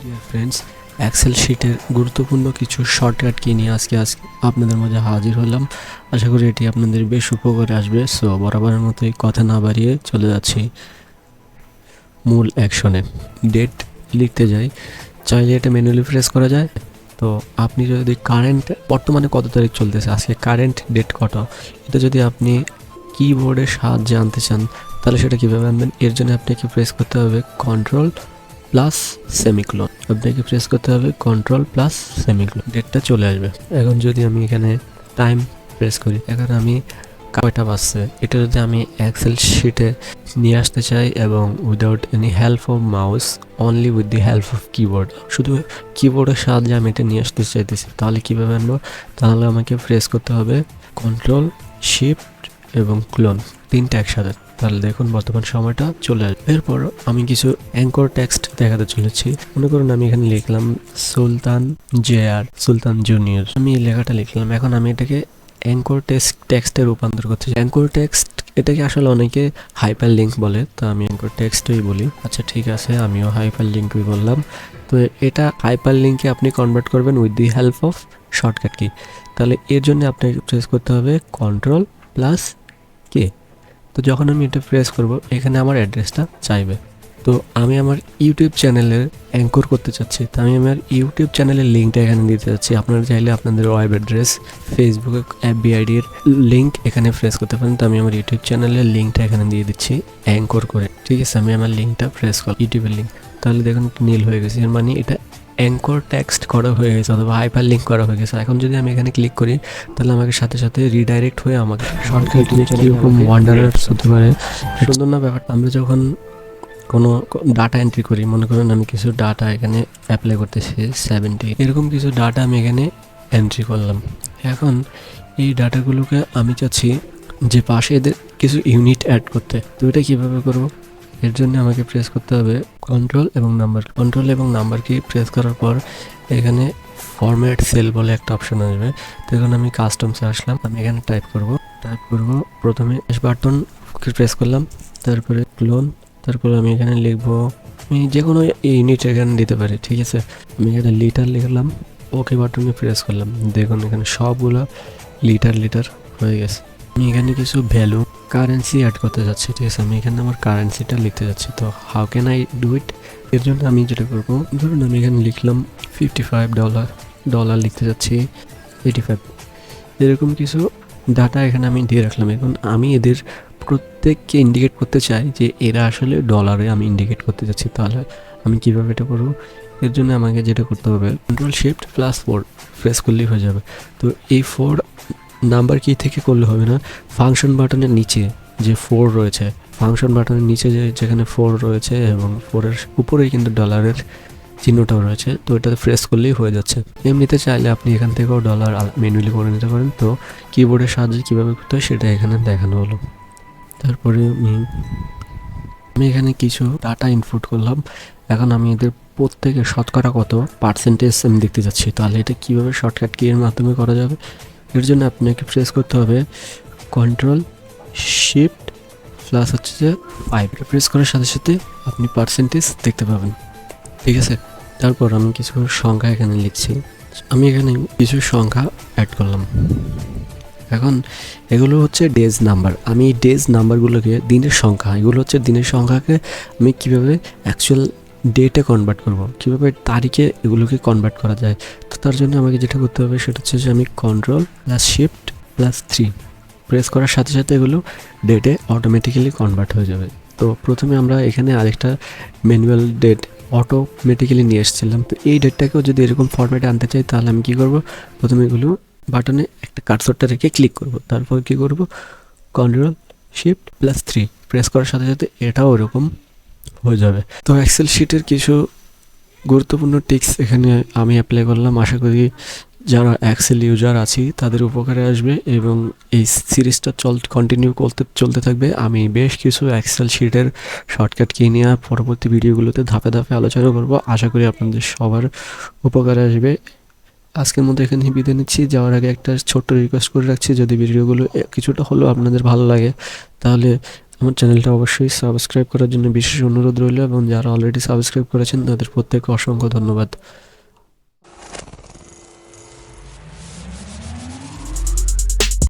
Dear friends, Excel শিটের গুরুত্বপূর্ণ কিছু শর্টকাট কি নিয়ে আজকে আপনাদের মাঝে হাজির হলাম। আশা করি এটি আপনাদের বেশ উপকারে আসবে। সো বরাবরের মতোই কথা না বাড়িয়ে চলে যাচ্ছি মূল অ্যাকশনে। ডেট লিখতে যাই, চাইলে এটা ম্যানুয়ালি প্রেস করা যায়। তো আপনি যদি কারেন্ট বর্তমানে কত তারিখ চলতেছে, আজকে কারেন্ট ডেট কত, এটা যদি আপনি কিবোর্ডের সাহায্যে আনতে চান তাহলে সেটা কীভাবে আনবেন? এর জন্য আপনাকে প্রেস করতে হবে কন্ট্রোল প্লাস সেমিকোলন। আপনাকে প্রেস করতে হবে কন্ট্রোল প্লাস সেমিকোলন, ডেটটা চলে আসবে। এখন যদি আমি এখানে টাইম প্রেস করি, এখন আমি কয়টা বাজছে এটা যদি আমি এক্সেল শিটে নিয়ে আসতে চাই এবং without any help of mouse, only with the help of keyboard, শুধু কিবোর্ডের সাহায্যে আমি এটা নিয়ে আসতে চাইতেছি, তাহলে কীভাবে আনবো? তাহলে আমাকে প্রেস করতে হবে কন্ট্রোল শিফট এবং ক্লোন, তিনটা একসাথে। তাহলে দেখুন বর্তমান সময়টা চলে আসবে। এরপর আমি কিছু অ্যাঙ্কর টেক্সট দেখাতে চলেছি। মনে করুন আমি এখানে লিখলাম সুলতান সুলতান জুনিয়র, আমি এই লেখাটা লিখলাম। এখন আমি এটাকে অ্যাঙ্কর টেক্সটে রূপান্তর করছি। অ্যাঙ্কর টেক্সট এটাকে আসলে অনেকে হাইপার লিঙ্ক বলে, তো আমি অ্যাঙ্কর টেক্সটই বলি। আচ্ছা ঠিক আছে, আমিও হাইপার লিঙ্কই বললাম। তো এটা হাইপার লিঙ্কে আপনি কনভার্ট করবেন with the help of shortcut key. তাহলে এর জন্য আপনাকে প্রেস করতে হবে কন্ট্রোল প্লাস কে। তো যখন আমি এটা প্রেস করব, এখানে আমার অ্যাড্রেসটা চাইবে। তো আমি আমার ইউটিউব চ্যানেলের অ্যাঙ্কর করতে চাচ্ছি, তো আমি আমার ইউটিউব চ্যানেলের লিঙ্কটা এখানে দিতে চাচ্ছি। আপনারা চাইলে আপনাদের ওয়েব অ্যাড্রেস, ফেসবুকে এফবিআইডির লিঙ্ক এখানে প্রেস করতে পারেন। তো আমি আমার ইউটিউব চ্যানেলের লিঙ্কটা এখানে দিয়ে দিচ্ছি অ্যাঙ্কর করে। ঠিক আছে, আমি আমার লিঙ্কটা প্রেস করি, ইউটিউবের লিঙ্ক। তাহলে দেখুন নীল হয়ে গেছে, এর মানে এটা অ্যাঙ্কর টেক্সট করা হয়ে গেছে অথবা হাইপার লিঙ্ক করা হয়ে গেছে। এখন যদি আমি এখানে ক্লিক করি তাহলে আমাকে সাথে সাথে রিডাইরেক্ট হয়ে আমাকে শর্টকাট কীরকম ওয়ান্ডারার্স হতে পারে, সুন্দর না ব্যাপারটা? আমরা যখন কোনো ডাটা এন্ট্রি করি, মনে করেন আমি কিছু ডাটা এখানে অ্যাপ্লাই করতেছি 70, এরকম কিছু ডাটা আমি এখানে এন্ট্রি করলাম। এখন এই ডাটাগুলোকে আমি চাচ্ছি যে পাশে এদের কিছু ইউনিট অ্যাড করতে। তো এটা কীভাবে করবো? এর জন্য আমাকে প্রেস করতে হবে কন্ট্রোল এবং নাম্বার কি প্রেস করার পর এখানে ফরম্যাট সেল বলে একটা অপশন আসবে। তো এখন আমি কাস্টমসে আসলাম, আমি এখানে টাইপ করব প্রথমে বাটন প্রেস করলাম, তারপরে ক্লোন, তারপরে আমি এখানে লিখবো, আমি যে কোনো ইউনিট এখানে দিতে পারি। ঠিক আছে, আমি এখানে লিটার লিখলাম, ওকে বাটনে প্রেস করলাম। দেখুন এখানে সবগুলো লিটার হয়ে গেছে। আমি এখানে কিছু ভ্যালু কারেন্সি অ্যাড করতে যাচ্ছি। ঠিক আছে, আমি এখানে আমার কারেন্সিটা লিখতে যাচ্ছি। তো how can I do it? এর জন্য আমি যেটা করবো, ধরুন আমি এখানে লিখলাম $55 লিখতে যাচ্ছি 85, এরকম কিছু ডাটা এখানে আমি দিয়ে রাখলাম। এখন আমি এদের প্রত্যেককে ইন্ডিকেট করতে চাই যে এরা আসলে ডলারে আমি ইন্ডিকেট করতে যাচ্ছি। তাহলে আমি কীভাবে এটা করবো? এর জন্য আমাকে যেটা করতে হবে, কন্ট্রোল শিফট প্লাস 4 প্রেস করলেই হয়ে যাবে। তো এই 4 নাম্বার কি থেকে করলে হবে না, ফাংশন বাটনের নিচে যে 4 রয়েছে, ফাংশন বাটনের নিচে যেখানে 4 রয়েছে এবং 4-এর উপরেই কিন্তু ডলারের চিহ্নটাও রয়েছে, তো এটাতে প্রেস করলেই হয়ে যাচ্ছে। এমনিতে চাইলে আপনি এখান থেকেও ডলার ম্যানুয়ালি করে নিতে পারেন। তো কিবোর্ডের সাহায্যে কীভাবে করতে হয় সেটা এখানে দেখানো হলো। তারপরে আমি এখানে কিছু ডাটা ইনপুট করলাম। এখন আমি এদের প্রত্যেকের শতকরা কত পার্সেন্টেজ আমি দেখতে যাচ্ছি। তাহলে এটা কীভাবে শর্টকাট কি এর মাধ্যমে করা যাবে? এর জন্য আপনাকে প্রেস করতে হবে কন্ট্রোল শিফট প্লাস হচ্ছে যে 5, প্রেস করার সাথে সাথে আপনি পার্সেন্টেজ দেখতে পাবেন। ঠিক আছে, তারপর আমি কিছু সংখ্যা এখানে লিখছি। আমি এখানে কিছু সংখ্যা অ্যাড করলাম। এখন এগুলো হচ্ছে ডেজ নাম্বার। আমি এই ডেজ নাম্বারগুলোকে দিনের সংখ্যা, এগুলো হচ্ছে দিনের সংখ্যাকে আমি কিভাবে অ্যাকচুয়াল ডেটে কনভার্ট করব, কিভাবে তারিখে এগুলোকে কনভার্ট করা যায়। তো তার জন্য আমাকে যেটা করতে হবে সেটা হচ্ছে যে আমি control plus shift plus 3 press করার সাথে সাথে এগুলো ডেটে অটোমেটিক্যালি কনভার্ট হয়ে যাবে। তো প্রথমে আমরা এখানে আরেকটা ম্যানুয়াল ডেট অটোমেটিক্যালি নিয়ে এসেছিলাম। তো এই ডেটটাকেও যদি এরকম ফরম্যাটে আনতে চাই তাহলে আমি কী করব, প্রথমে এগুলো বাটনে একটা কার্সরটা রেখে ক্লিক করব, তারপর কী করব, কন্ট্রোল শিফট প্লাস 3 প্রেস করার সাথে সাথে এটাও এরকম হয়ে যাবে। তো এক্সেল শিটের কিছু গুরুত্বপূর্ণ টিপস এখানে আমি অ্যাপ্লাই করলাম। আশা করি যারা এক্সেল ইউজার আছি তাদের উপকারে আসবে এবং এই সিরিজটা কন্টিনিউ চলতে থাকবে। আমি বেশ কিছু এক্সেল শিটের শর্টকাট কি নিয়ে পরবর্তী ভিডিওগুলোতে ধাপে ধাপে আলোচনা করব। আশা করি আপনাদের সবার উপকারে আসবে। আজকের মধ্যে এখানে বিদায় নিচ্ছি। যাওয়ার আগে একটা ছোট্ট রিকোয়েস্ট করে রাখছি, যদি ভিডিওগুলো কিছুটা হলেও আপনাদের ভালো লাগে তাহলে আমার চ্যানেলটা অবশ্যই সাবস্ক্রাইব করার জন্য বিশেষ অনুরোধ রইল, এবং যারা অলরেডি সাবস্ক্রাইব করেছেন তাদের প্রত্যেককে অসংখ্য ধন্যবাদ।